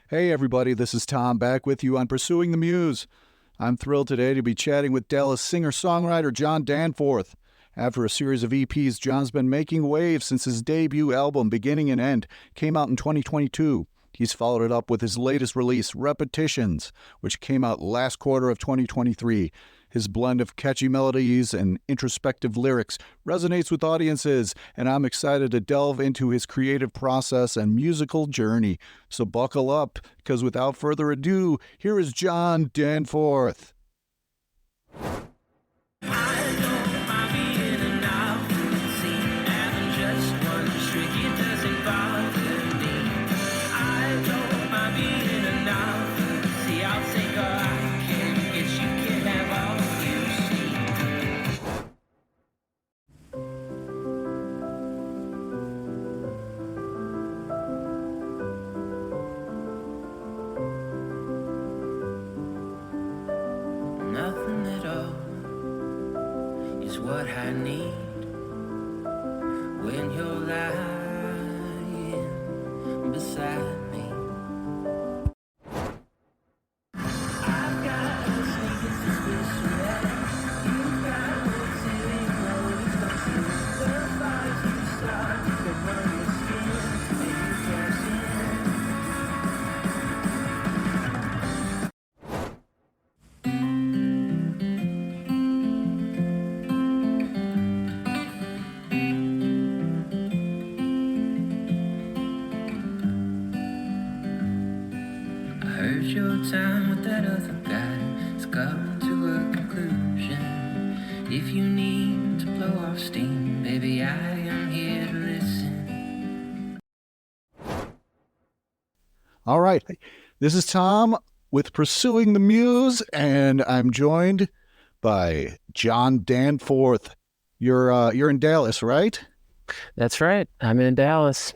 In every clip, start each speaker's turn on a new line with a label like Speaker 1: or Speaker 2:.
Speaker 1: Hey everybody, this is Tom back with you on Pursuing the Muse. I'm thrilled today to be chatting with Dallas singer-songwriter Jon Danforth. After a series of EPs, Jon's been making waves since his debut album, Beginning and End, came out in 2022. He's followed it up with his latest release, Repetitions, which came out last quarter of 2023. His blend of catchy melodies and introspective lyrics resonates with audiences, and I'm excited to delve into his creative process and musical journey. So buckle up, because without further ado, here is Jon Danforth.
Speaker 2: Nothing at all is what I need when you're lying beside me. I've got a sneaking suspicion that you've got what's in those places. The fires you start to burn your skin and you cash in. Heard your time with that other guy has come to a conclusion. If you need to blow off steam, baby, I am here to listen.
Speaker 1: All right, this is Tom with Pursuing the Muse, and I'm joined by Jon Danforth. You're in Dallas, right?
Speaker 3: That's right. I'm in Dallas.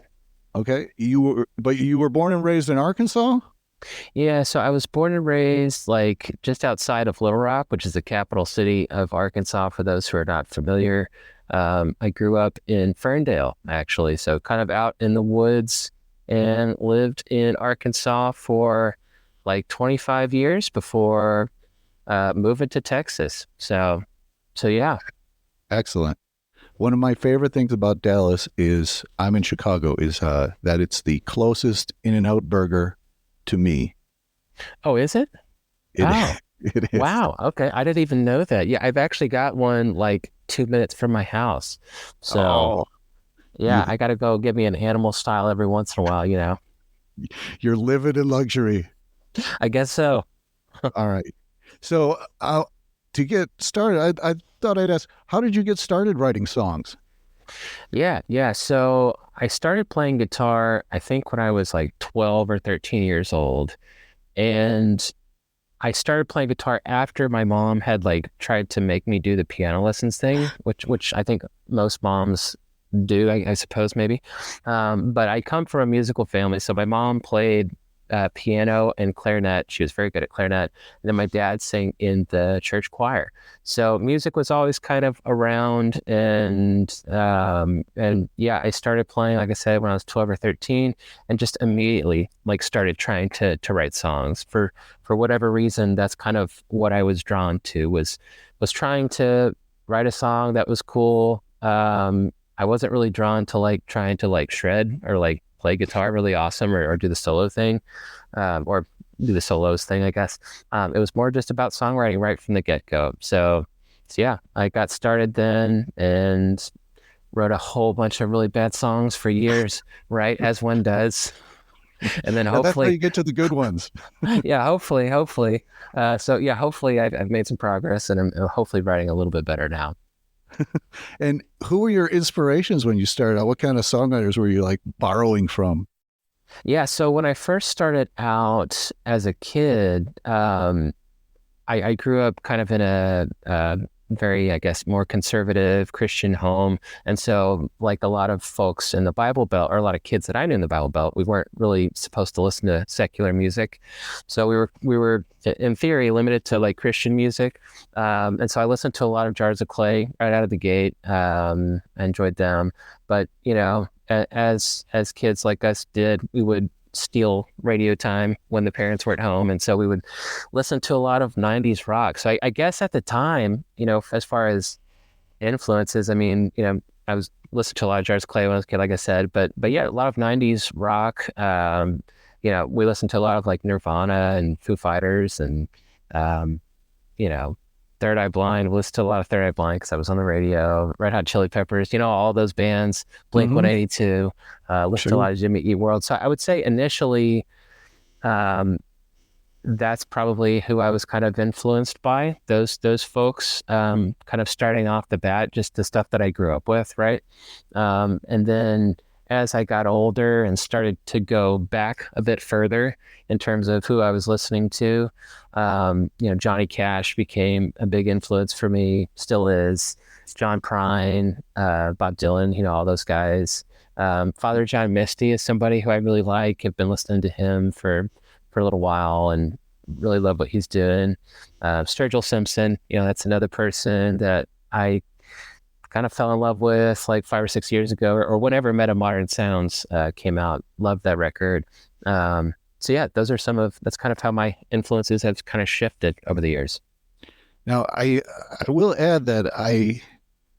Speaker 1: Okay, you were born and raised in Arkansas?
Speaker 3: Yeah, so I was born and raised like just outside of Little Rock, which is the capital city of Arkansas, for those who are not familiar. I grew up in Ferndale, actually, so kind of out in the woods, and lived in Arkansas for like 25 years before moving to Texas. So yeah.
Speaker 1: Excellent. One of my favorite things about Dallas is I'm in Chicago, is that it's the closest In-N-Out burger to me.
Speaker 3: Oh, is it? Oh,
Speaker 1: it is.
Speaker 3: wow. Okay. I didn't even know that. Yeah, I've actually got one like 2 minutes from my house. So yeah, I got to go get me an animal style every once in a while,
Speaker 1: You're living in luxury.
Speaker 3: I guess so.
Speaker 1: All right. So to get started, I thought I'd ask, how did you get started writing songs?
Speaker 3: Yeah. So I started playing guitar, I think when I was like 12 or 13 years old. And I started playing guitar after my mom had like tried to make me do the piano lessons thing, which I think most moms do, I suppose, maybe. But I come from a musical family. So my mom played piano and clarinet. She was very good at clarinet. And then my dad sang in the church choir. So music was always kind of around. And yeah, I started playing, like I said, when I was 12 or 13, and just immediately like started trying to write songs. For whatever reason, that's kind of what I was drawn to, was trying to write a song that was cool. I wasn't really drawn to like trying to like shred or like play guitar really awesome, or do the solo thing, or do the solos thing, I guess. It was more just about songwriting right from the get-go. So yeah, I got started then and wrote a whole bunch of really bad songs for years, right, as one does. And then hopefully...
Speaker 1: That's how you get to the good ones.
Speaker 3: Yeah, hopefully. So yeah, hopefully I've made some progress, and I'm hopefully writing a little bit better now.
Speaker 1: And who were your inspirations when you started out? What kind of songwriters were you like borrowing from?
Speaker 3: Yeah, so when I first started out as a kid, I grew up kind of in a very, I guess, more conservative Christian home. And so like a lot of folks in the Bible Belt, or a lot of kids that I knew in the Bible Belt, we weren't really supposed to listen to secular music. So we were in theory limited to like Christian music. And so I listened to a lot of Jars of Clay right out of the gate. I enjoyed them. But, you know, as kids like us did, we would steal radio time when the parents were at home. And so we would listen to a lot of 90s rock. So I guess at the time, as far as influences, I mean, I was listening to a lot of George Clay when I was a kid, like I said, but yeah, a lot of 90s rock. We listened to a lot of like Nirvana and Foo Fighters and, Third Eye Blind. We listened to a lot of Third Eye Blind because I was on the radio. Red Hot Chili Peppers, all those bands. Blink 182. Listened to a lot of Jimmy Eat World. So I would say initially, that's probably who I was kind of influenced by. Those folks, kind of starting off the bat, just the stuff that I grew up with, right? And then as I got older and started to go back a bit further in terms of who I was listening to, Johnny Cash became a big influence for me, still is. John Prine, Bob Dylan, all those guys. Father John Misty is somebody who I really like. I've been listening to him for a little while and really love what he's doing. Sturgill Simpson, that's another person that I kind of fell in love with like 5 or 6 years ago, or whenever Meta Modern Sounds came out. Loved that record. So yeah, that's kind of how my influences have kind of shifted over the years.
Speaker 1: Now, I will add that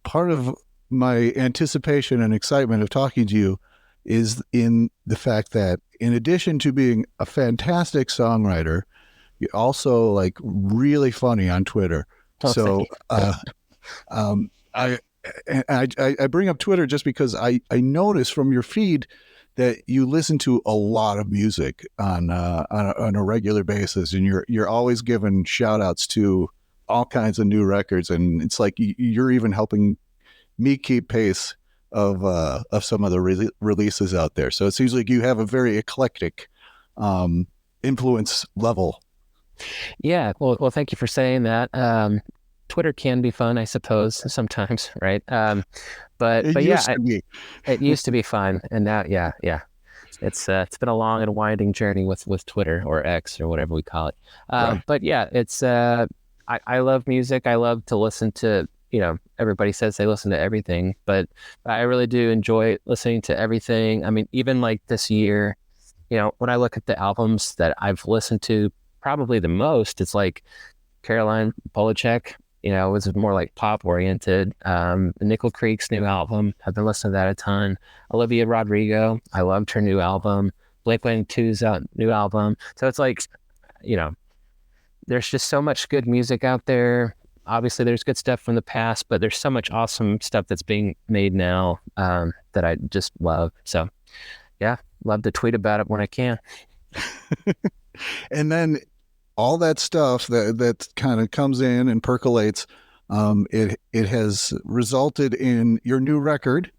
Speaker 1: part of my anticipation and excitement of talking to you is in the fact that in addition to being a fantastic songwriter, you're also like really funny on Twitter. So I bring up Twitter just because I notice from your feed that you listen to a lot of music on a regular basis, and you're always giving shout outs to all kinds of new records, and it's like you're even helping me keep pace of some of the releases out there. So it seems like you have a very eclectic influence level.
Speaker 3: Yeah, well, thank you for saying that. Twitter can be fun, I suppose, sometimes, right? But yeah, it used to be fun, and now, yeah, it's been a long and winding journey with Twitter, or X, or whatever we call it.
Speaker 1: Right.
Speaker 3: But yeah, it's I love music. I love to listen to. Everybody says they listen to everything, but I really do enjoy listening to everything. I mean, even like this year, when I look at the albums that I've listened to probably the most, it's like Caroline Polachek. It was more like pop oriented. Nickel Creek's new album, I've been listening to that a ton. Olivia Rodrigo, I loved her new album. Blink-182's new album. So it's like, there's just so much good music out there. Obviously, there's good stuff from the past, but there's so much awesome stuff that's being made now that I just love. So, yeah, love to tweet about it when I can.
Speaker 1: And then all that stuff that kind of comes in and percolates, it has resulted in your new record,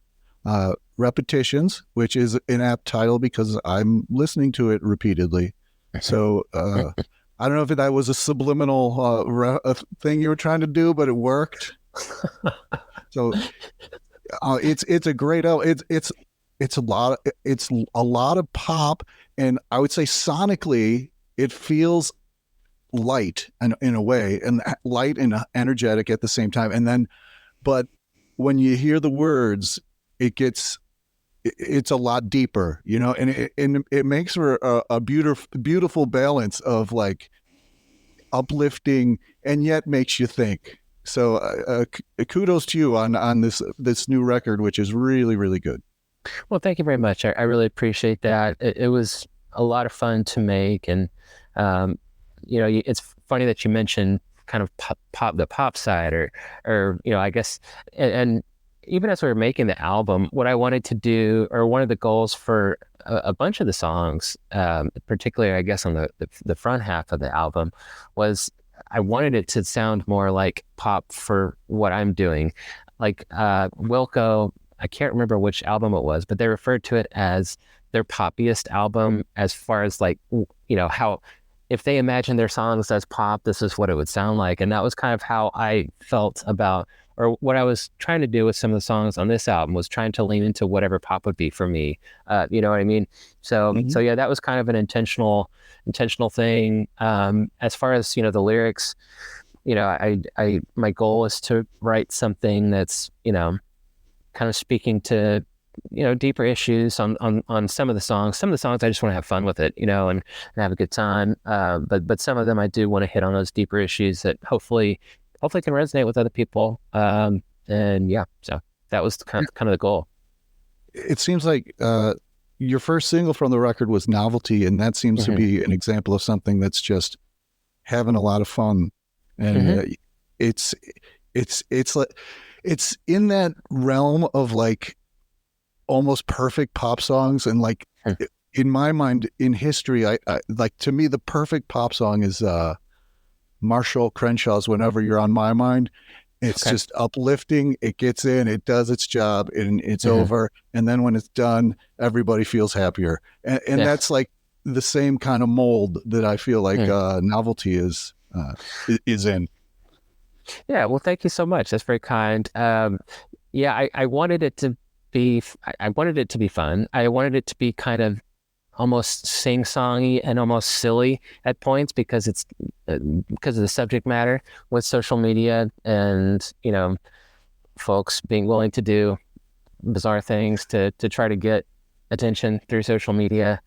Speaker 1: Repetitions, which is an apt title because I'm listening to it repeatedly. So I don't know if that was a subliminal thing you were trying to do, but it worked. So it's a great album. It's a lot of pop, and I would say sonically it feels light in a way, and light and energetic at the same time. But when you hear the words, it's a lot deeper, and it makes for a beautiful balance of like uplifting and yet makes you think. So kudos to you on this new record, which is really, really good.
Speaker 3: Well, thank you very much. I really appreciate that. It was a lot of fun to make, and it's funny that you mentioned kind of the pop side, or I guess, and even as we were making the album, what I wanted to do, or one of the goals for a bunch of the songs, particularly I guess on the front half of the album, was I wanted it to sound more like pop for what I'm doing. Like Wilco, I can't remember which album it was, but they referred to it as their poppiest album, as far as like, how if they imagine their songs as pop, this is what it would sound like. And that was kind of how I felt about, or what I was trying to do with some of the songs on this album, was trying to lean into whatever pop would be for me. You know what I mean? So yeah, that was kind of an intentional thing. As far as, the lyrics, my goal is to write something that's, kind of speaking to deeper issues on some of the songs. Some of the songs I just want to have fun with it, and have a good time. But some of them I do want to hit on those deeper issues that hopefully can resonate with other people. And yeah, so that was kind of the goal.
Speaker 1: It seems like your first single from the record was Novelty, and that seems to be an example of something that's just having a lot of fun. And it's like, it's in that realm of like almost perfect pop songs. And like in my mind, in history, I like, to me, the perfect pop song is Marshall Crenshaw's Whenever You're on My Mind. It's just uplifting. It gets in, it does its job, and it's over. And then when it's done, everybody feels happier. And that's like the same kind of mold that I feel like Novelty is in.
Speaker 3: Yeah, well, thank you so much. That's very kind. I wanted it to be. I wanted it to be fun. I wanted it to be kind of almost sing-songy and almost silly at points because it's because of the subject matter with social media and folks being willing to do bizarre things to try to get attention through social media,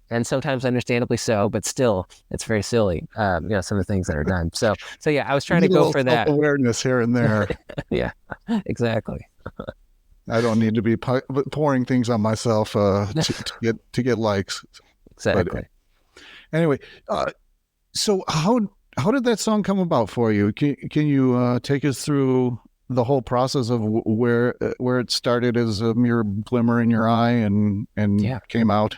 Speaker 3: and sometimes understandably so, but still it's very silly. Some of the things that are done. So yeah, I was trying to go for that
Speaker 1: awareness here and there.
Speaker 3: Yeah, exactly.
Speaker 1: I don't need to be pouring things on myself to get likes.
Speaker 3: Exactly.
Speaker 1: But anyway, so how did that song come about for you? Can you take us through the whole process of where it started as a mere glimmer in your eye and came out?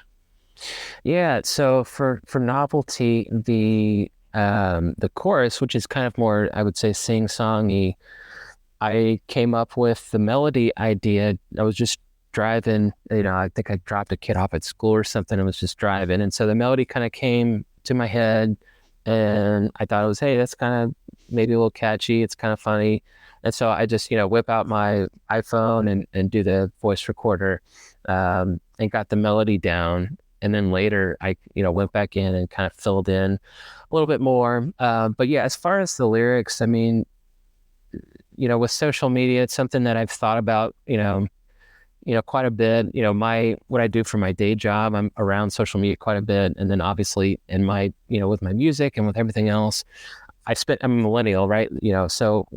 Speaker 3: Yeah. So for Novelty, the chorus, which is kind of more, I would say, sing-songy, I came up with the melody idea. I was just driving, I think I dropped a kid off at school or something. I was just driving. And so the melody kind of came to my head, and I thought it was, hey, that's kind of maybe a little catchy. It's kind of funny. And so I just, whip out my iPhone and do the voice recorder, and got the melody down. And then later I, went back in and kind of filled in a little bit more. But yeah, as far as the lyrics, I mean, with social media, it's something that I've thought about, quite a bit. What I do for my day job, I'm around social media quite a bit. And then obviously in my, with my music and with everything else, I'm a millennial, right? So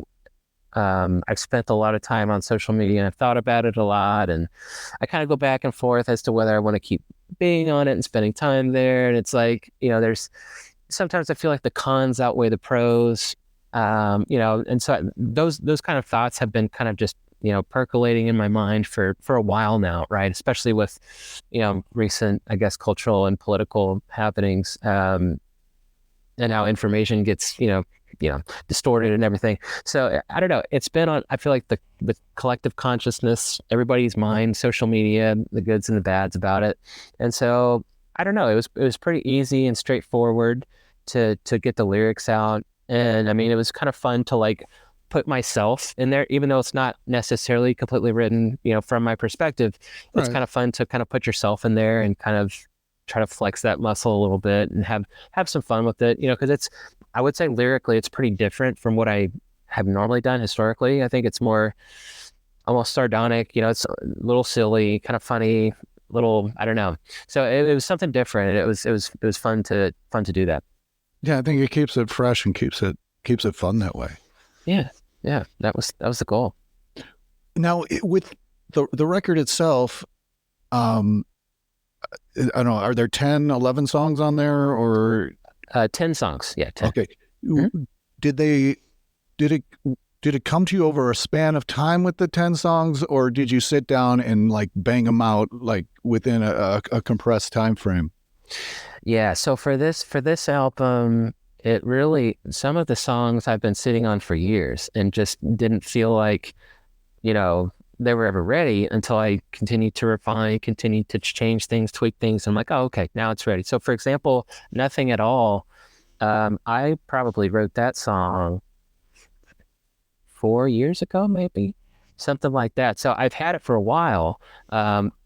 Speaker 3: I've spent a lot of time on social media, and I've thought about it a lot. And I kind of go back and forth as to whether I want to keep being on it and spending time there. And it's like, sometimes I feel like the cons outweigh the pros. And so those kind of thoughts have been kind of just, percolating in my mind for a while now, right? Especially with, recent, I guess, cultural and political happenings, and how information gets, distorted and everything. So I don't know. It's been on, I feel like the collective consciousness, everybody's mind, social media, the goods and the bads about it. And so I don't know. It was pretty easy and straightforward to get the lyrics out. And I mean, it was kind of fun to like put myself in there, even though it's not necessarily completely written, from my perspective. It's kind of fun to kind of put yourself in there and kind of try to flex that muscle a little bit and have some fun with it, because I would say lyrically, it's pretty different from what I have normally done historically. I think it's more almost sardonic, it's a little silly, kind of funny, little, I don't know. So it was something different. It was fun to do that.
Speaker 1: Yeah, I think it keeps it fresh and keeps it fun that way.
Speaker 3: Yeah, that was the goal.
Speaker 1: Now, with the record itself, I don't know, are there 10, 11 songs on there, or
Speaker 3: 10 songs? Yeah, 10.
Speaker 1: Okay. Mm-hmm. Did it come to you over a span of time with the 10 songs, or did you sit down and like bang them out like within a compressed time frame?
Speaker 3: Yeah, so for this album, it really, some of the songs I've been sitting on for years and just didn't feel like, they were ever ready until I continued to refine, continued to change things, tweak things. I'm like, oh, okay, now it's ready. So for example, Nothing at All, I probably wrote that song 4 years ago, maybe, something like that. So I've had it for a while.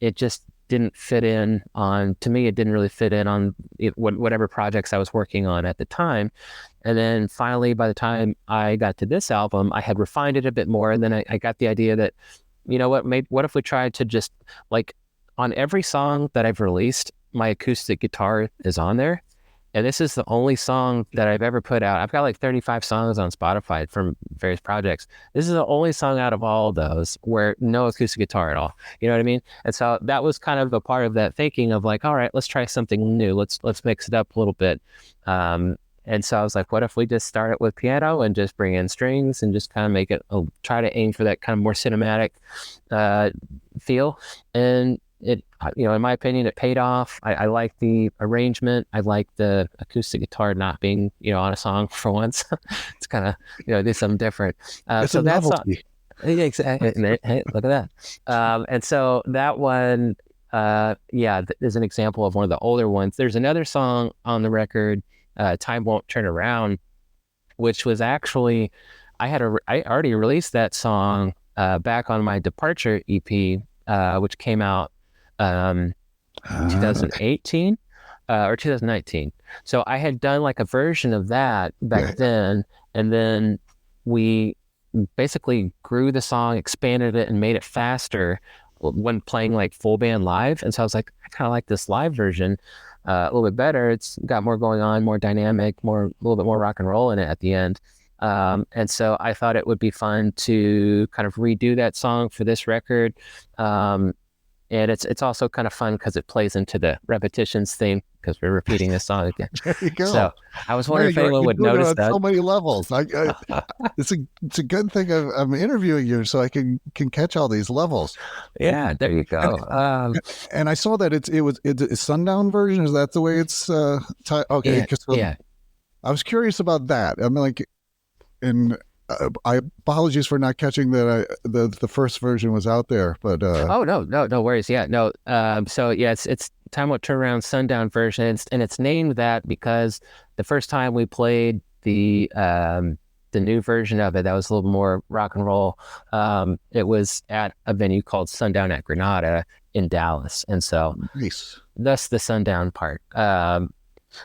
Speaker 3: It just didn't fit in on, to me, it didn't really fit in on whatever projects I was working on at the time. And then finally, by the time I got to this album, I had refined it a bit more. And then I got the idea that you know what, maybe, what if we tried to just like on every song that I've released, my acoustic guitar is on there. And this is the only song that I've ever put out. I've got like 35 songs on Spotify from various projects. This is the only song out of all of those where no acoustic guitar at all. You know what I mean? And so that was kind of a part of that thinking of like, all right, let's try something new. Let's mix it up a little bit. And so I was like, what if we just start it with piano and just bring in strings and just kind of make it, try to aim for that kind of more cinematic feel. And it, you know, in my opinion, it paid off. I like the arrangement. I like the acoustic guitar not being, you know, on a song for once. It's kind of, you know, do something different.
Speaker 1: It's
Speaker 3: so
Speaker 1: a
Speaker 3: that's
Speaker 1: novelty.
Speaker 3: exactly. Hey, look at that. And so that one, is an example of one of the older ones. There's another song on the record, "Time Won't Turn Around," which was actually, I already released that song back on my Departure EP, which came out 2018 or 2019. So I had done like a version of that back then, and then we basically grew the song, expanded it, and made it faster when playing like full band live. And so I was like, I kind of like this live version a little bit better. It's got more going on, more dynamic, a little bit more rock and roll in it at the end. And so I thought it would be fun to kind of redo that song for this record. And it's also kind of fun because it plays into the repetitions theme because we're repeating this song again.
Speaker 1: There you go.
Speaker 3: So I was wondering if anyone would notice that.
Speaker 1: So many levels. It's a good thing I'm interviewing you so I can catch all these levels.
Speaker 3: Yeah, there you go.
Speaker 1: And I saw that it's a sundown version. Is that the way it's okay?
Speaker 3: Yeah.
Speaker 1: I was curious about that. I mean, like, and I apologies for not catching that the first version was out there, but
Speaker 3: no worries. Yeah, no. So yeah, it's Time Won't Turn Around sundown version, and it's named that because the first time we played the new version of it, that was a little more rock and roll. It was at a venue called Sundown at Granada in Dallas, and so
Speaker 1: nice.
Speaker 3: Thus the sundown part.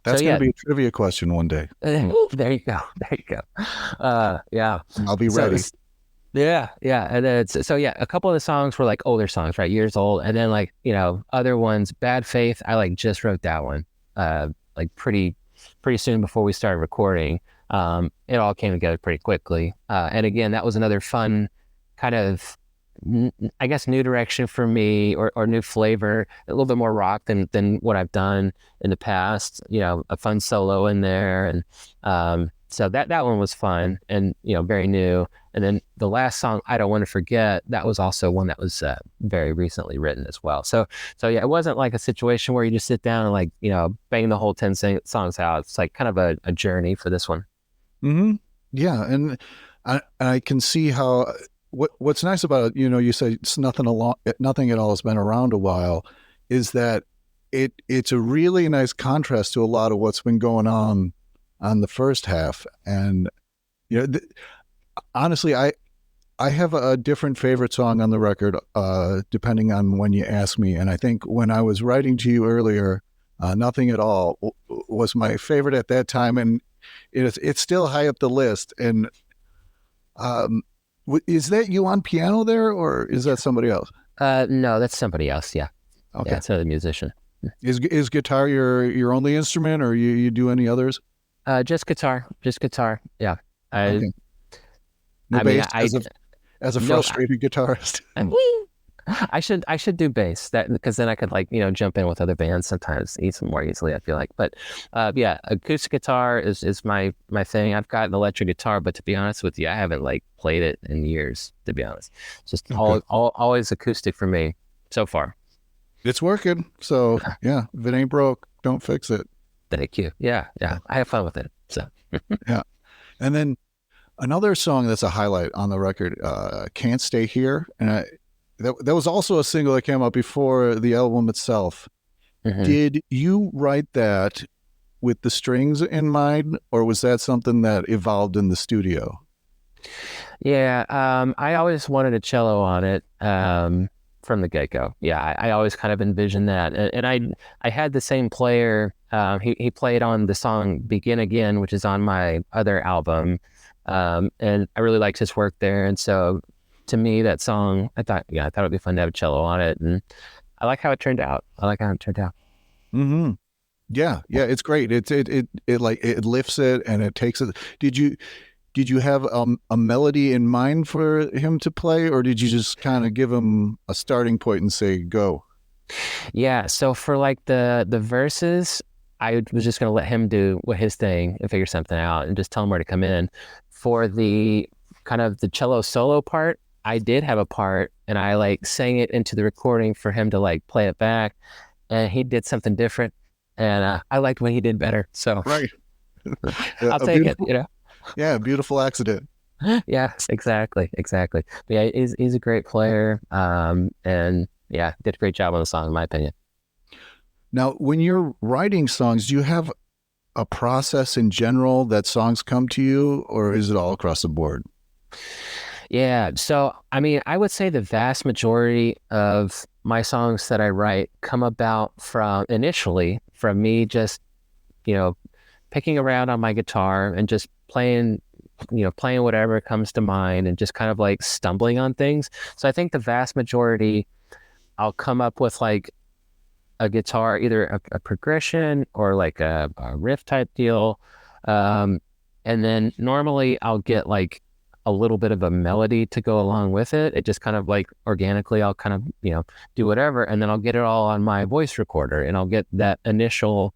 Speaker 1: That's going to be a trivia question one day.
Speaker 3: There you go. Yeah.
Speaker 1: I'll be ready.
Speaker 3: Yeah. And then a couple of the songs were like older songs, right? Years old. And then like, you know, other ones, Bad Faith, I like just wrote that one like pretty soon before we started recording. It all came together pretty quickly. And again, that was another fun kind of, I guess, new direction for me or new flavor, a little bit more rock than what I've done in the past, you know, a fun solo in there. And so that one was fun and, you know, very new. And then the last song, I Don't Want to Forget, that was also one that was very recently written as well. So yeah, it wasn't like a situation where you just sit down and like, you know, bang the whole 10 songs out. It's like kind of a journey for this one.
Speaker 1: Mm-hmm. Yeah. And I can see how... What's nice about it, you know, you say it's nothing at all has been around a while, is that it's a really nice contrast to a lot of what's been going on the first half. And, you know, honestly, I have a different favorite song on the record, depending on when you ask me. And I think when I was writing to you earlier, Nothing at All was my favorite at that time. And it's still high up the list. And, is that you on piano there, or is that somebody else?
Speaker 3: No, that's somebody else. Yeah.
Speaker 1: Okay.
Speaker 3: Yeah, it's another musician.
Speaker 1: Is guitar your only instrument, or you do any others?
Speaker 3: Just guitar. Yeah.
Speaker 1: Okay. No bass, as a frustrated guitarist.
Speaker 3: I should do bass, that because then I could, like, you know, jump in with other bands sometimes more easily, I feel like. But yeah, acoustic guitar is my thing. I've got an electric guitar, but to be honest with you, I haven't like played it in years, to be honest. It's just always acoustic for me so far.
Speaker 1: It's working. So yeah, if it ain't broke, don't fix it.
Speaker 3: Thank you. Yeah. I have fun with it. So
Speaker 1: yeah. And then another song that's a highlight on the record, Can't Stay Here. And that was also a single that came out before the album itself. Mm-hmm. Did you write that with the strings in mind, or was that something that evolved in the studio?
Speaker 3: Yeah, I always wanted a cello on it from the get-go. Yeah, I always kind of envisioned that. And I had the same player. He played on the song Begin Again, which is on my other album. And I really liked his work there. And so to me, that song, I thought it'd be fun to have a cello on it, and I like how it turned out.
Speaker 1: Mm-hmm. Yeah, it's great. It lifts it and it takes it. Did you have a melody in mind for him to play, or did you just kind of give him a starting point and say go?
Speaker 3: Yeah, so for like the verses, I was just gonna let him do his thing and figure something out and just tell him where to come in. For the kind of the cello solo part, I did have a part and I like sang it into the recording for him to like play it back, and he did something different, and I liked when he did better. So
Speaker 1: Right.
Speaker 3: I'll take it,
Speaker 1: Yeah, beautiful accident.
Speaker 3: Yes, exactly. But yeah, he's a great player, and yeah, did a great job on the song, in my opinion.
Speaker 1: Now, when you're writing songs, do you have a process in general that songs come to you, or is it all across the board?
Speaker 3: Yeah, so I mean, I would say the vast majority of my songs that I write come about initially from me just, picking around on my guitar and just playing whatever comes to mind and just kind of like stumbling on things. So I think the vast majority, I'll come up with like a guitar, either a progression or like a riff type deal. And then normally I'll get like a little bit of a melody to go along with it. It just kind of like organically, I'll kind of, do whatever. And then I'll get it all on my voice recorder, and I'll get that initial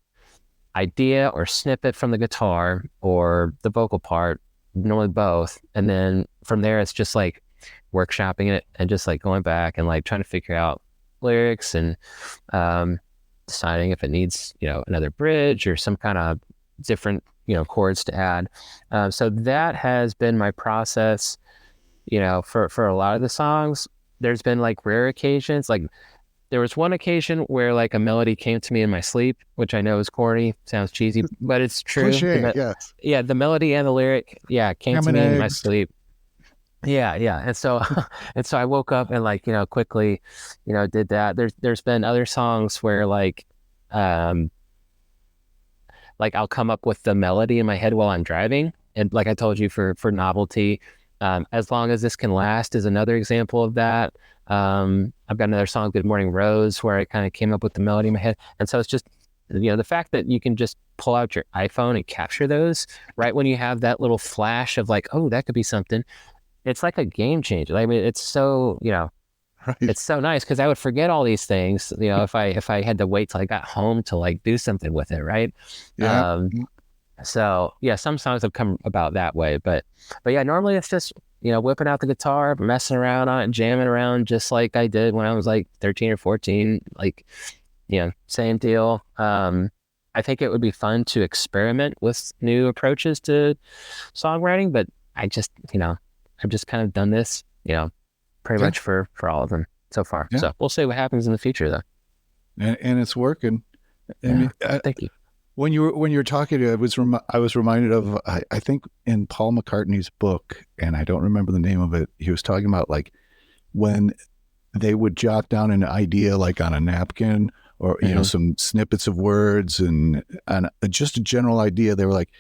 Speaker 3: idea or snippet from the guitar or the vocal part, normally both. And then from there, it's just like workshopping it and just like going back and like trying to figure out lyrics and deciding if it needs, another bridge or some kind of different, chords to add. So that has been my process, for a lot of the songs. There's been like rare occasions, like there was one occasion where like a melody came to me in my sleep, which I know is corny, sounds cheesy, but it's true.
Speaker 1: Cliche, yes.
Speaker 3: Yeah, the melody and the lyric, came to me in my sleep. Yeah. And so I woke up and like, quickly, did that. There's been other songs where like I'll come up with the melody in my head while I'm driving. And like I told you, for novelty, As Long As This Can Last is another example of that. I've got another song, Good Morning Rose, where I kind of came up with the melody in my head. And so it's just, the fact that you can just pull out your iPhone and capture those right when you have that little flash of like, oh, that could be something. It's like a game changer. I mean, it's so,
Speaker 1: Right.
Speaker 3: It's so nice because I would forget all these things, if I had to wait till I got home to like do something with it, right?
Speaker 1: Yeah.
Speaker 3: So yeah, some songs have come about that way, but yeah, normally it's just, whipping out the guitar, messing around on it, jamming around just like I did when I was like 13 or 14, like, same deal. I think it would be fun to experiment with new approaches to songwriting, but I just, I've just kind of done this, pretty much for all of them so far.
Speaker 1: Yeah.
Speaker 3: So we'll see what happens in the future though.
Speaker 1: And it's working.
Speaker 3: Thank you.
Speaker 1: When you were talking, I was reminded of I think in Paul McCartney's book, and I don't remember the name of it. He was talking about like when they would jot down an idea like on a napkin, or some snippets of words and just a general idea. They were like,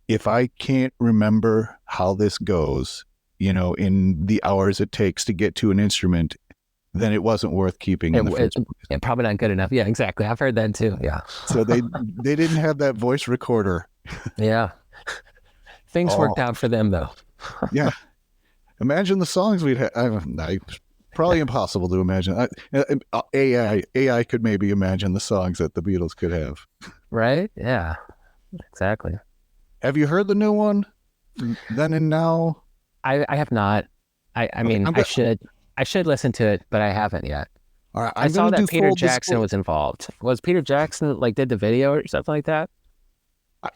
Speaker 1: if I can't remember how this goes, in the hours it takes to get to an instrument, then it wasn't worth keeping in the first place.
Speaker 3: Yeah, probably not good enough. Yeah, exactly. I've heard that too. Yeah.
Speaker 1: So they didn't have that voice recorder.
Speaker 3: Yeah. Things worked out for them though.
Speaker 1: Yeah. Imagine the songs we'd have. Probably impossible to imagine. AI could maybe imagine the songs that the Beatles could have.
Speaker 3: Right? Yeah. Exactly.
Speaker 1: Have you heard the new one? Then and Now?
Speaker 3: I have not. I mean, I should listen to it, but I haven't yet.
Speaker 1: All right,
Speaker 3: I saw that Peter Jackson was involved. Was Peter Jackson did the video or something like that?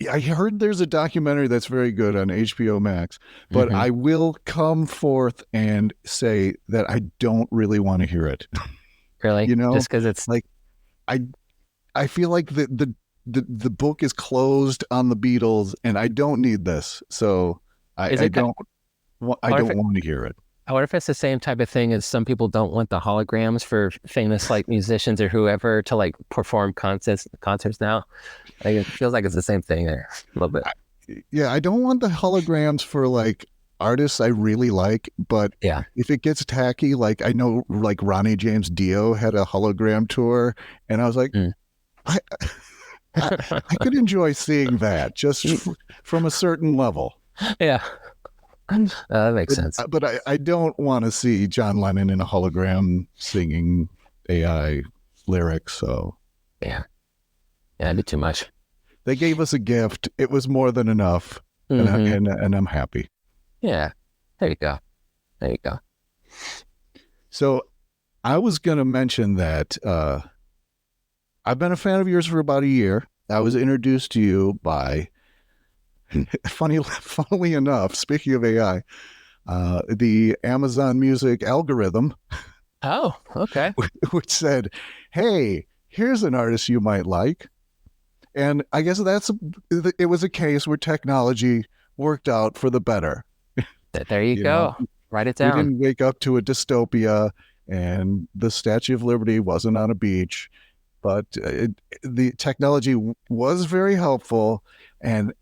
Speaker 1: I heard there's a documentary that's very good on HBO Max, but I will come forth and say that I don't really want to hear it.
Speaker 3: Really? Just because it's
Speaker 1: like, I feel like the book is closed on the Beatles, and I don't need this, so I don't want to hear it.
Speaker 3: I wonder if it's the same type of thing as some people don't want the holograms for famous musicians or whoever to perform concerts now. It feels like it's the same thing there a little bit.
Speaker 1: I don't want the holograms for artists I really like, but
Speaker 3: Yeah.
Speaker 1: if it gets tacky, like I know like Ronnie James Dio had a hologram tour, and I was like, I, I could enjoy seeing that just from a certain level.
Speaker 3: Yeah. That makes sense.
Speaker 1: But I don't want to see John Lennon in a hologram singing AI lyrics. So
Speaker 3: Yeah, it'd be too much.
Speaker 1: they gave us a gift. It was more than enough,
Speaker 3: Mm-hmm.
Speaker 1: and I'm happy.
Speaker 3: Yeah, there you go. There you go.
Speaker 1: So I was going to mention that I've been a fan of yours for about a year. I was introduced to you by, funnily enough, speaking of AI, the Amazon Music algorithm,
Speaker 3: Oh, okay.
Speaker 1: which said, "Hey, here's an artist you might like." And I guess it was a case where technology worked out for the better.
Speaker 3: There you go.
Speaker 1: Know?
Speaker 3: Write it
Speaker 1: We
Speaker 3: down.
Speaker 1: didn't wake up to a dystopia, and the Statue of Liberty wasn't on a beach, but the technology was very helpful, and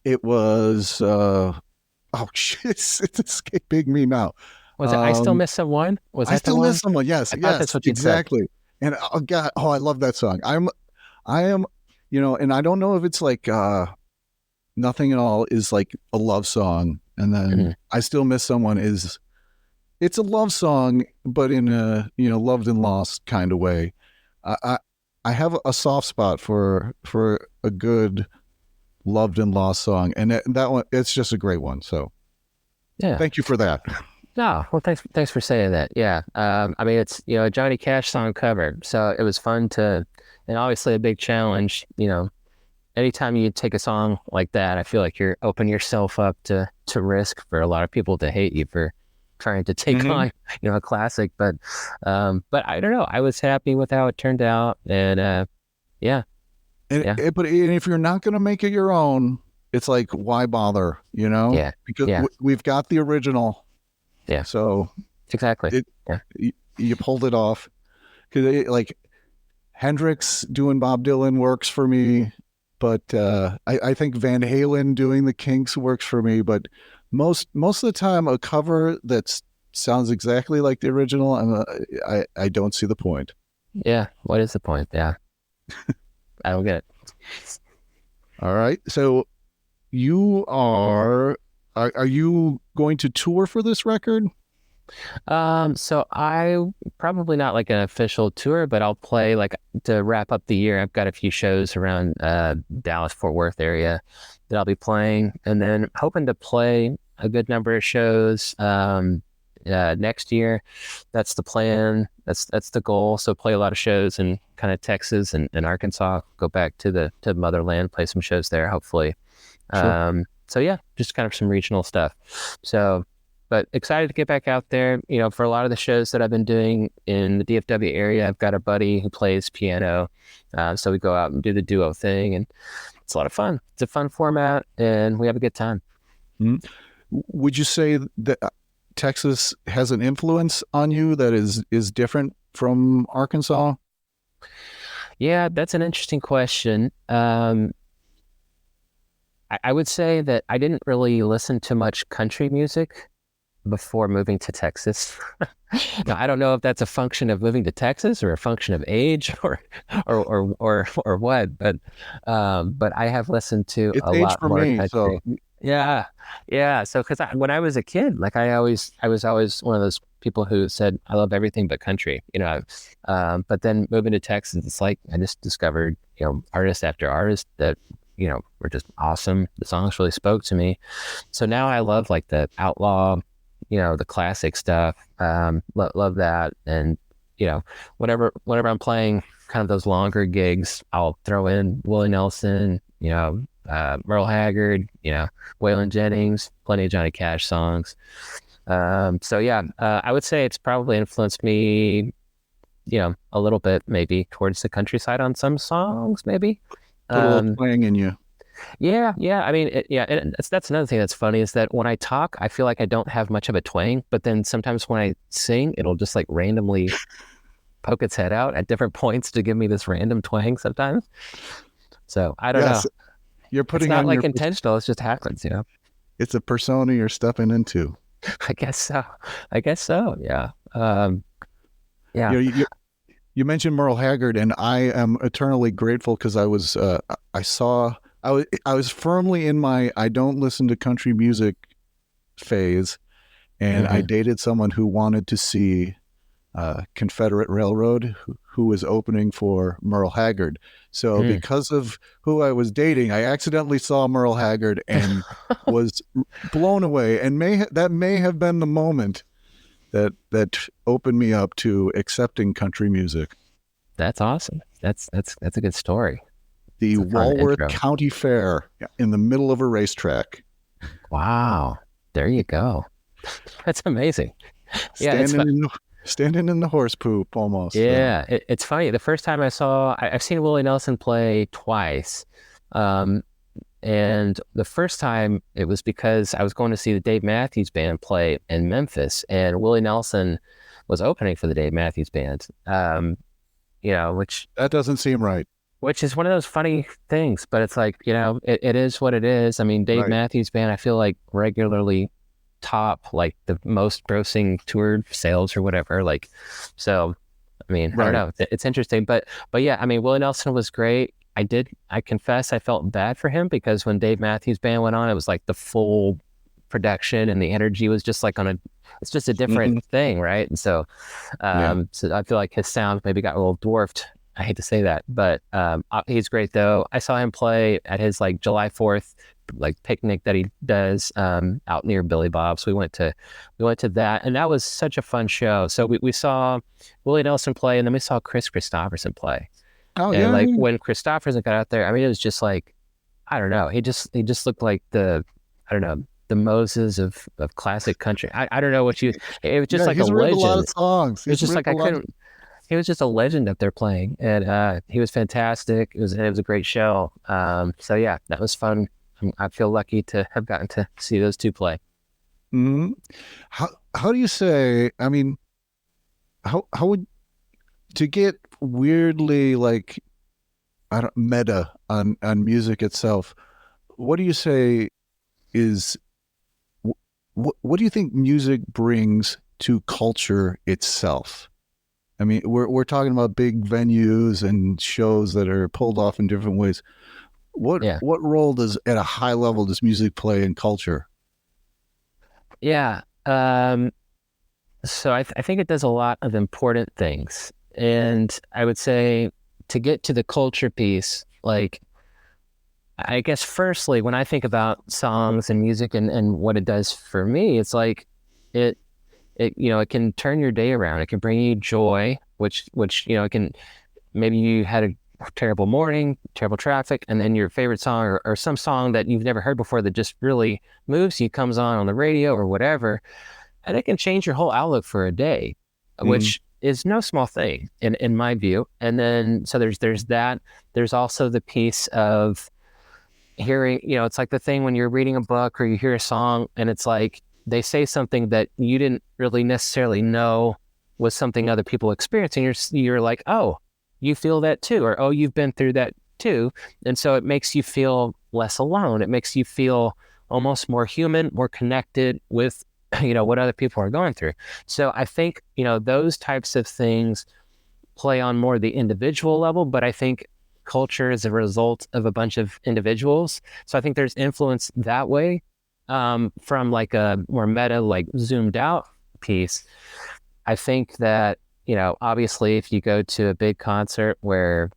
Speaker 1: it was oh shit, it's escaping me now.
Speaker 3: Was it I Still Miss Someone? Was that
Speaker 1: I Still
Speaker 3: the one?
Speaker 1: Miss Someone? Yes,
Speaker 3: I thought that's what you'd said.
Speaker 1: exactly. And oh god, oh I love that song. I am, and I don't know if it's like Nothing at All is like a love song, and then I Still Miss Someone it's a love song, but in a loved and lost kind of way. I have a soft spot for a good loved and lost song, and that one, it's just a great one. So
Speaker 3: Yeah.
Speaker 1: thank you for that.
Speaker 3: No, well, thanks for saying that. Yeah. I mean, it's, a Johnny Cash song cover. So it was fun and obviously a big challenge, anytime you take a song like that, I feel like you're opening yourself up to risk for a lot of people to hate you for trying to take on, a classic. But I don't know. I was happy with how it turned out. And yeah.
Speaker 1: But if you're not going to make it your own, it's like, why bother,
Speaker 3: Yeah.
Speaker 1: Because we've got the original.
Speaker 3: Yeah.
Speaker 1: So
Speaker 3: exactly.
Speaker 1: You pulled it off. Because like Hendrix doing Bob Dylan works for me, but I think Van Halen doing the Kinks works for me. But most of the time, a cover that sounds exactly like the original, I don't see the point.
Speaker 3: Yeah. What is the point? Yeah. I don't get it.
Speaker 1: All right. So you are you going to tour for this record?
Speaker 3: So I probably not like an official tour, but I'll play like to wrap up the year. I've got a few shows around Dallas, Fort Worth area that I'll be playing, and then hoping to play a good number of shows next year. That's the plan. That's the goal. So play a lot of shows in kind of Texas and Arkansas. Go back to the motherland, play some shows there, hopefully. Sure. So yeah, just kind of some regional stuff. So, but excited to get back out there. For a lot of the shows that I've been doing in the DFW area, I've got a buddy who plays piano. So we go out and do the duo thing, and it's a lot of fun. It's a fun format, and we have a good time.
Speaker 1: Mm-hmm. Would you say that Texas has an influence on you that is different from Arkansas?
Speaker 3: Yeah, that's an interesting question. I would say that I didn't really listen to much country music before moving to Texas. Now, I don't know if that's a function of moving to Texas or a function of age or what, but I have listened to
Speaker 1: it's
Speaker 3: a
Speaker 1: age
Speaker 3: lot
Speaker 1: for
Speaker 3: more
Speaker 1: me,
Speaker 3: country.
Speaker 1: so.
Speaker 3: Yeah. So, because when I was a kid, like I was always one of those people who said I love everything but country. But then moving to Texas, it's like I just discovered artist after artist that were just awesome. The songs really spoke to me. So now I love like the outlaw, the classic stuff. Love that. And, whenever I'm playing kind of those longer gigs, I'll throw in Willie Nelson, Merle Haggard, Waylon Jennings, plenty of Johnny Cash songs. So yeah, I would say it's probably influenced me, a little bit maybe towards the countryside on some songs, maybe.
Speaker 1: Put a little twang in you.
Speaker 3: Yeah. I mean, and that's another thing that's funny is that when I talk, I feel like I don't have much of a twang, but then sometimes when I sing, it'll just like randomly poke its head out at different points to give me this random twang sometimes. So I don't know.
Speaker 1: You're putting
Speaker 3: it's not
Speaker 1: on
Speaker 3: like intentional. It just happens,
Speaker 1: it's a persona you're stepping into.
Speaker 3: I guess so. I guess so. Yeah. Yeah.
Speaker 1: You mentioned Merle Haggard, and I am eternally grateful because I was firmly in my I don't listen to country music phase, and I dated someone who wanted to see Confederate Railroad, who was opening for Merle Haggard. So because of who I was dating, I accidentally saw Merle Haggard and was blown away. And that may have been the moment that opened me up to accepting country music.
Speaker 3: That's awesome. That's a good story.
Speaker 1: The Walworth County Fair in the middle of a racetrack.
Speaker 3: Wow. There you go. That's amazing.
Speaker 1: Standing in the horse poop almost.
Speaker 3: Yeah. It's funny. The first time I've seen Willie Nelson play twice. And the first time it was because I was going to see the Dave Matthews Band play in Memphis, and Willie Nelson was opening for the Dave Matthews Band. Which
Speaker 1: that doesn't seem right.
Speaker 3: Which is one of those funny things, but it's like, it is what it is. I mean, Dave Matthews Band, I feel like regularly top like the most grossing tour sales or whatever. Like, so, I mean, I don't know. It's interesting, but yeah, I mean, Willie Nelson was great. I confess I felt bad for him because when Dave Matthews Band went on, it was like the full production and the energy was just like it's just a different thing. Right. And so, so I feel like his sound maybe got a little dwarfed. I hate to say that, but he's great though. I saw him play at his like July 4th like picnic that he does out near Billy Bob's. We went to that, and that was such a fun show. So we saw Willie Nelson play, and then we saw Chris Christopherson play.
Speaker 1: Oh,
Speaker 3: and like when Christopherson got out there, I mean, it was just like, I don't know. He just looked like the Moses of classic country. I don't know it was just like a legend.
Speaker 1: A lot of songs.
Speaker 3: It's just like he was just a legend up there playing, and he was fantastic. It was a great show. So yeah, that was fun. I feel lucky to have gotten to see those two play.
Speaker 1: Mm-hmm. How do you say? I mean, how would to get weirdly like meta on music itself? What do you say is? What do you think music brings to culture itself? I mean, we're talking about big venues and shows that are pulled off in different ways. What role at a high level does music play in culture?
Speaker 3: Yeah. So I think it does a lot of important things. And I would say to get to the culture piece, like, I guess firstly, when I think about songs and music and what it does for me, it's like it can turn your day around. It can bring you joy, which it can, maybe you had a terrible morning, terrible traffic, and then your favorite song or some song that you've never heard before that just really moves you comes on the radio or whatever, and it can change your whole outlook for a day, which is no small thing in my view. And then so there's that. There's also the piece of hearing, it's like the thing when you're reading a book or you hear a song and it's like they say something that you didn't really necessarily know was something other people experience, and you're like, oh, you feel that too, or oh, you've been through that too. And so it makes you feel less alone. It makes you feel almost more human, more connected with what other people are going through. So I think those types of things play on more the individual level, but I think culture is a result of a bunch of individuals. So I think there's influence that way, from like a more meta, like zoomed out piece. I think that, obviously if you go to a big concert where,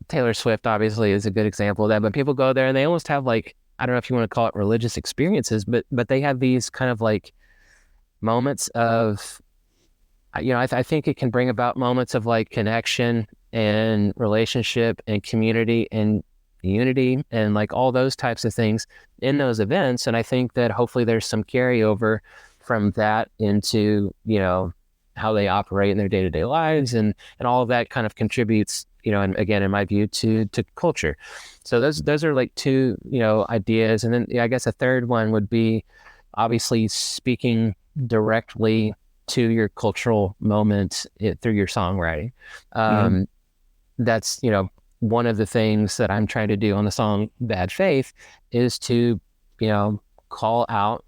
Speaker 3: Taylor Swift obviously is a good example of that, but people go there and they almost have like, I don't know if you want to call it religious experiences, but they have these kind of like moments of, I think it can bring about moments of like connection and relationship and community and unity and like all those types of things in those events. And I think that hopefully there's some carryover from that into, how they operate in their day-to-day lives, and all of that kind of contributes, and again, in my view, to culture. So those are like two, ideas. And then I guess a third one would be obviously speaking directly to your cultural moment through your songwriting. That's, one of the things that I'm trying to do on the song Bad Faith is to, call out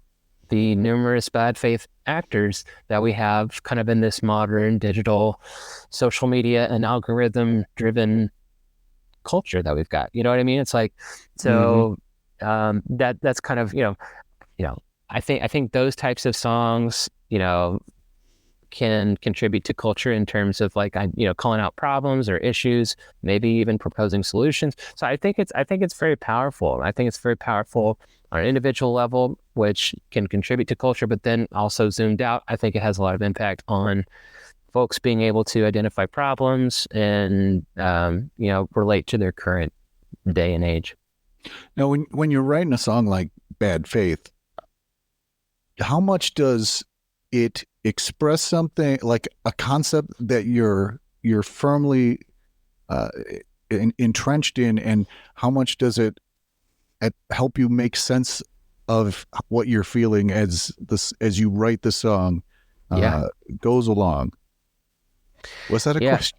Speaker 3: the numerous bad faith actors that we have kind of in this modern digital social media and algorithm driven culture that we've got. You know what I mean? It's like, so that's kind of, I think those types of songs, can contribute to culture in terms of like, calling out problems or issues, maybe even proposing solutions. So I think it's very powerful. I think it's very powerful on an individual level, which can contribute to culture, but then also zoomed out, I think it has a lot of impact on folks being able to identify problems and, relate to their current day and age.
Speaker 1: Now, when you're writing a song like Bad Faith, how much does it express something like a concept that you're firmly entrenched in, and how much does it help you make sense of what you're feeling as you write the song goes along? Was that a question?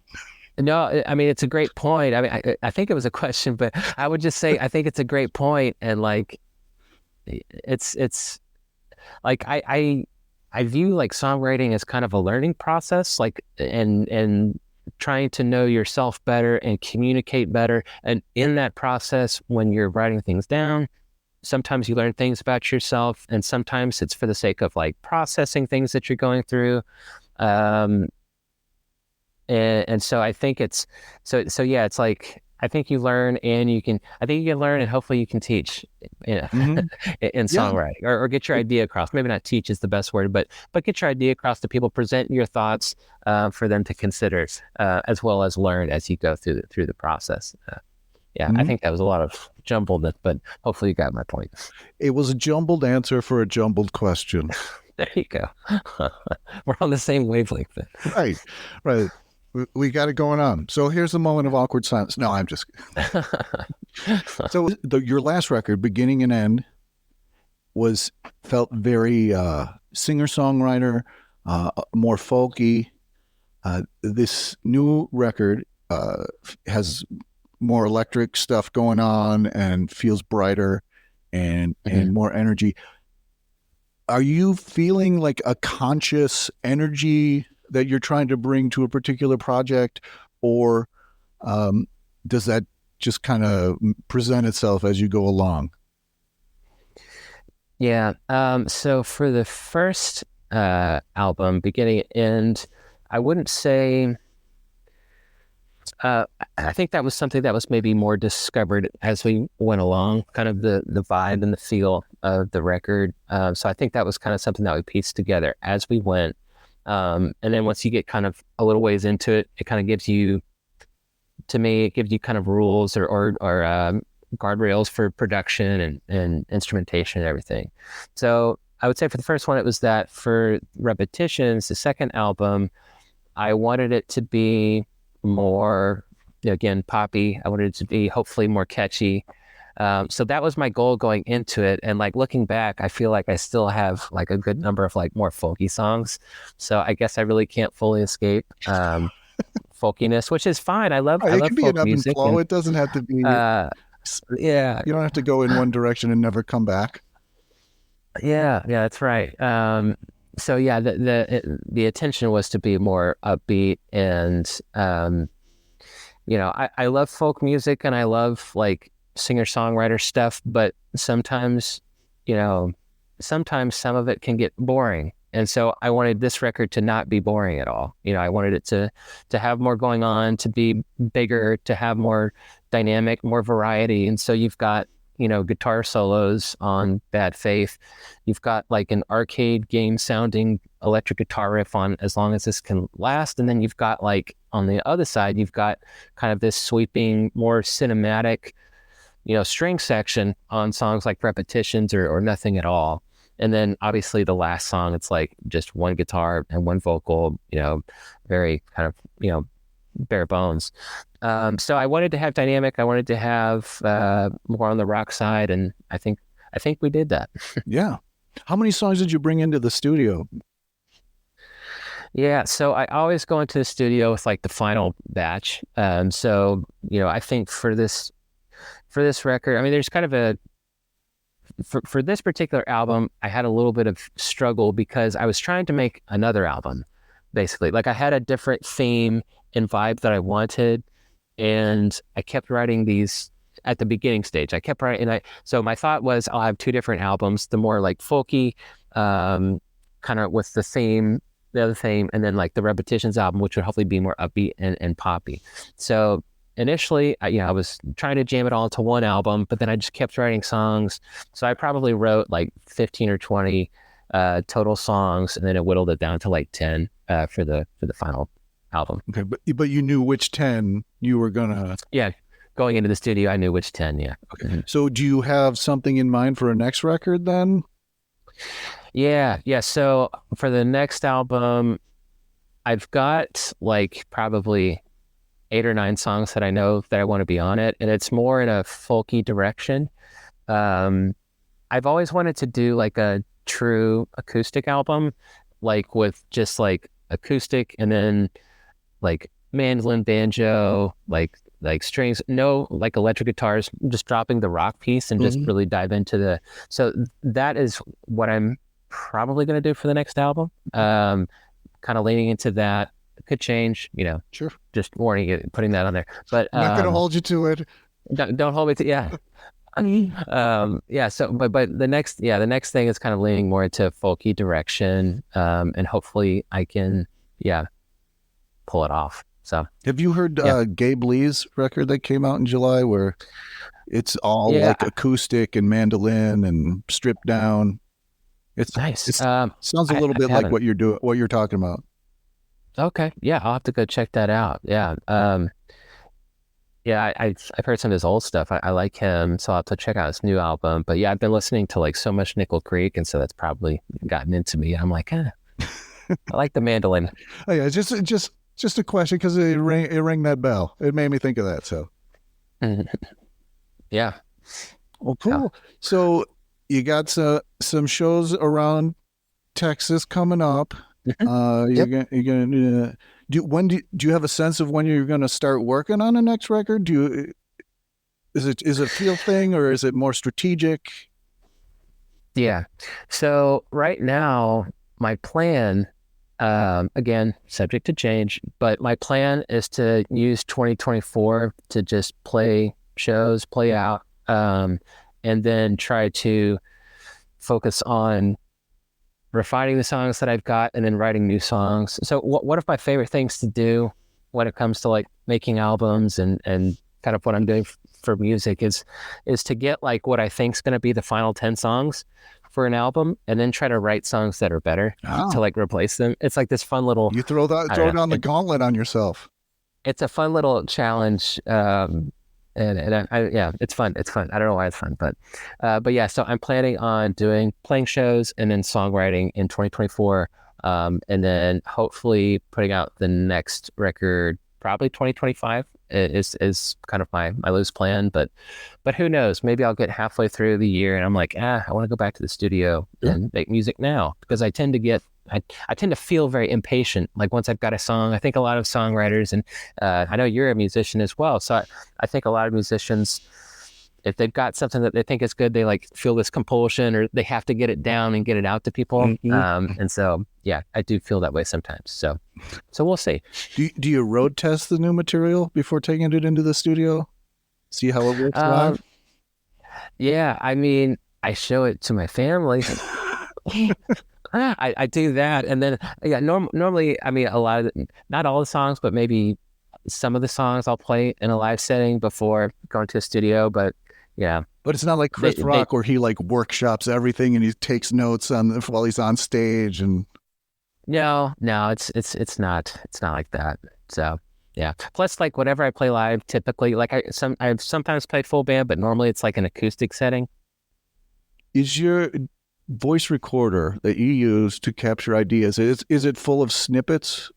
Speaker 3: No, I mean, it's a great point. I mean, I think it was a question, but I would just say I think it's a great point, and like it's like I view like songwriting as kind of a learning process, like and trying to know yourself better and communicate better. And in that process, when you're writing things down, sometimes you learn things about yourself, and sometimes it's for the sake of like processing things that you're going through. And so I think it's yeah, it's like I think you learn and you can learn and hopefully you can teach in songwriting or get your idea across. Maybe not teach is the best word, but get your idea across to people, present your thoughts for them to consider, as well as learn as you go through the process. I think that was a lot of jumbledness, but hopefully you got my point.
Speaker 1: It was a jumbled answer for a jumbled question.
Speaker 3: There you go. We're on the same wavelength then.
Speaker 1: Right. We got it going on. So here's the moment of awkward silence. No, I'm just So your last record, Beginning and End, felt very singer-songwriter, more folky. This new record has more electric stuff going on and feels brighter and more energy. Are you feeling like a conscious energy that you're trying to bring to a particular project, or does that just kind of present itself as you go along?
Speaker 3: Yeah. So for the first album, Beginning and End, I wouldn't say. I think that was something that was maybe more discovered as we went along, kind of the vibe and the feel of the record. So I think that was kind of something that we pieced together as we went. And then once you get kind of a little ways into it, it kind of gives you kind of rules or guardrails for production and instrumentation and everything. So I would say for the first one, it was that. For Repetitions, the second album, I wanted it to be more, again, poppy. I wanted it to be hopefully more catchy. So that was my goal going into it. And like looking back, I feel like I still have like a good number of like more folky songs. So I guess I really can't fully escape folkiness, which is fine. I love
Speaker 1: can be
Speaker 3: folk
Speaker 1: an ebb
Speaker 3: music.
Speaker 1: and flow. It doesn't have to be.
Speaker 3: Yeah.
Speaker 1: You don't have to go in one direction and never come back.
Speaker 3: Yeah, that's right. So yeah, the intention was to be more upbeat, and I love folk music and I love like singer-songwriter stuff, but sometimes some of it can get boring. And so I wanted this record to not be boring at all. I wanted it to have more going on, to be bigger, to have more dynamic, more variety. And so you've got, guitar solos on Bad Faith. You've got like an arcade game sounding electric guitar riff on As Long As This Can Last. And then you've got like on the other side, you've got kind of this sweeping, more cinematic, string section on songs like Repetitions or Nothing at All. And then obviously the last song, it's like just one guitar and one vocal, very kind of, bare bones. So I wanted to have dynamic. I wanted to have more on the rock side, and I think we did that.
Speaker 1: Yeah. How many songs did you bring into the studio?
Speaker 3: Yeah, so I always go into the studio with like the final batch. So I think for this record, I mean, there's kind of for this particular album, I had a little bit of struggle because I was trying to make another album, basically. Like I had a different theme and vibe that I wanted, and I kept writing these at the beginning stage. I kept writing, so my thought was I'll have two different albums, the more like folky, kind of with the other theme, and then like the Repetitions album, which would hopefully be more upbeat and poppy. So initially, I was trying to jam it all into one album, but then I just kept writing songs. So I probably wrote like 15 or 20 total songs, and then it whittled it down to like 10 for the final album.
Speaker 1: Okay, but you knew which 10 you were gonna.
Speaker 3: Yeah, going into the studio, I knew which 10. Yeah.
Speaker 1: Okay. Mm-hmm. So do you have something in mind for a next record then?
Speaker 3: Yeah. So for the next album, I've got like probably 8 or 9 songs that I know that I want to be on it, and it's more in a folky direction. I've always wanted to do like a true acoustic album, like with just like acoustic and then like mandolin, banjo, like strings, no like electric guitars, just dropping the rock piece and just really dive into so that is what I'm probably going to do for the next album. Kind of leaning into that. It could change,
Speaker 1: Sure.
Speaker 3: Just warning you, putting that on there, but
Speaker 1: I'm not going to hold you to it.
Speaker 3: Don't hold me to, yeah. So, but the next thing is kind of leaning more into folky direction, and hopefully I can, pull it off. So,
Speaker 1: have you heard Gabe Lee's record that came out in July, where it's all like acoustic and mandolin and stripped down? It's nice. It sounds a little bit like what you're talking about.
Speaker 3: Okay, yeah, I'll have to go check that out. Yeah, I've heard some of his old stuff. I like him, so I'll have to check out his new album. But yeah, I've been listening to like so much Nickel Creek, and so that's probably gotten into me. I'm like, I like the mandolin.
Speaker 1: Oh yeah, just a question because it rang that bell. It made me think of that. So,
Speaker 3: yeah.
Speaker 1: Well, cool. Yeah. So you got some shows around Texas coming up. You're gonna do you have a sense of when you're gonna start working on the next record? Is it a feel thing or is it more strategic?
Speaker 3: Yeah. So right now, my plan, again, subject to change, but my plan is to use 2024 to just play shows, play out, and then try to focus on refining the songs that I've got and then writing new songs. So one of my favorite things to do when it comes to like making albums and kind of what I'm doing for music is to get like what I think is going to be the final 10 songs for an album and then try to write songs that are better to like replace them. It's like this fun little...
Speaker 1: You throw down the gauntlet on yourself.
Speaker 3: It's a fun little challenge. It's fun. It's fun. I don't know why it's fun, but yeah, so I'm planning on playing shows and then songwriting in 2024. And then hopefully putting out the next record, probably 2025 is kind of my loose plan, but who knows, maybe I'll get halfway through the year and I'm like, I want to go back to the studio and make music now, because I tend to feel very impatient. Like once I've got a song, I think a lot of songwriters, and I know you're a musician as well. So I think a lot of musicians, if they've got something that they think is good, they like feel this compulsion or they have to get it down and get it out to people. And so, yeah, I do feel that way sometimes. So we'll see.
Speaker 1: Do you road test the new material before taking it into the studio? See how it works live?
Speaker 3: Yeah, I mean, I show it to my family. I do that, and then normally, I mean, not all the songs, but maybe some of the songs I'll play in a live setting before going to a studio. But yeah,
Speaker 1: but it's not like Chris Rock where he like workshops everything and he takes notes while he's on stage. And
Speaker 3: no, it's not like that. So yeah. Plus, like whenever I play live, typically, like I've sometimes played full band, but normally it's like an acoustic setting.
Speaker 1: Is your voice recorder that you use to capture ideas, is it full of snippets?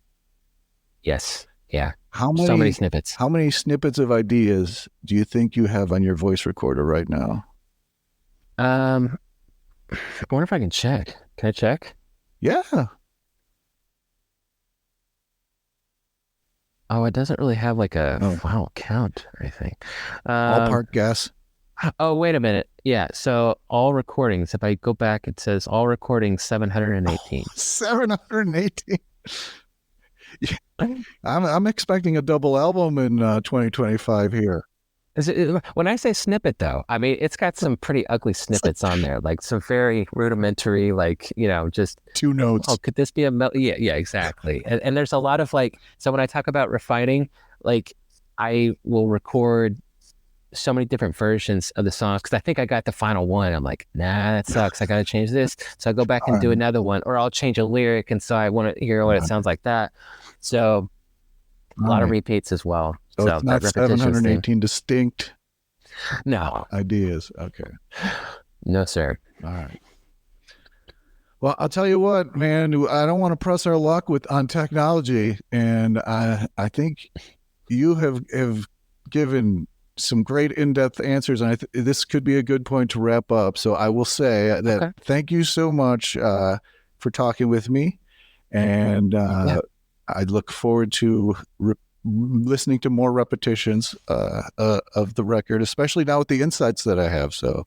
Speaker 3: Yes. Yeah.
Speaker 1: So
Speaker 3: many snippets.
Speaker 1: How many snippets of ideas do you think you have on your voice recorder right now?
Speaker 3: I wonder if I can check. Can I check?
Speaker 1: Yeah.
Speaker 3: Oh, it doesn't really have like a
Speaker 1: Oh,
Speaker 3: final count or anything.
Speaker 1: ballpark guess.
Speaker 3: Oh, wait a minute. Yeah. So all recordings, if I go back, it says all recordings 718.
Speaker 1: 718. I'm expecting a double album in 2025 here.
Speaker 3: When I say snippet, though, I mean, it's got some pretty ugly snippets on there, like some very rudimentary, like, just,
Speaker 1: 2 notes.
Speaker 3: oh, could this be a yeah, yeah, exactly. And there's a lot of like, so when I talk about refining, like I will record so many different versions of the songs because I think I got the final one. I'm like, nah, that sucks. I got to change this. So I go back and do another one, or I'll change a lyric. And so I want to hear what it sounds like that. So a lot of repeats as well.
Speaker 1: So
Speaker 3: So
Speaker 1: it's not
Speaker 3: that repetition
Speaker 1: 718 distinct
Speaker 3: No,
Speaker 1: ideas. Okay.
Speaker 3: no, sir.
Speaker 1: All right. Well, I'll tell you what, man. I don't want to press our luck on technology, and I think you have given some great in-depth answers, and this could be a good point to wrap up. So I will say that Thank you so much for talking with me, and I look forward to listening to more repetitions of the record, especially now with the insights that I have. So,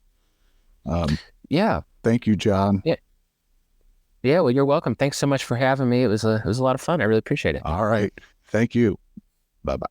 Speaker 3: Yeah.
Speaker 1: thank you, Jon.
Speaker 3: Yeah. Yeah. Well, you're welcome. Thanks so much for having me. It was a lot of fun. I really appreciate it.
Speaker 1: All right. Thank you. Bye-bye.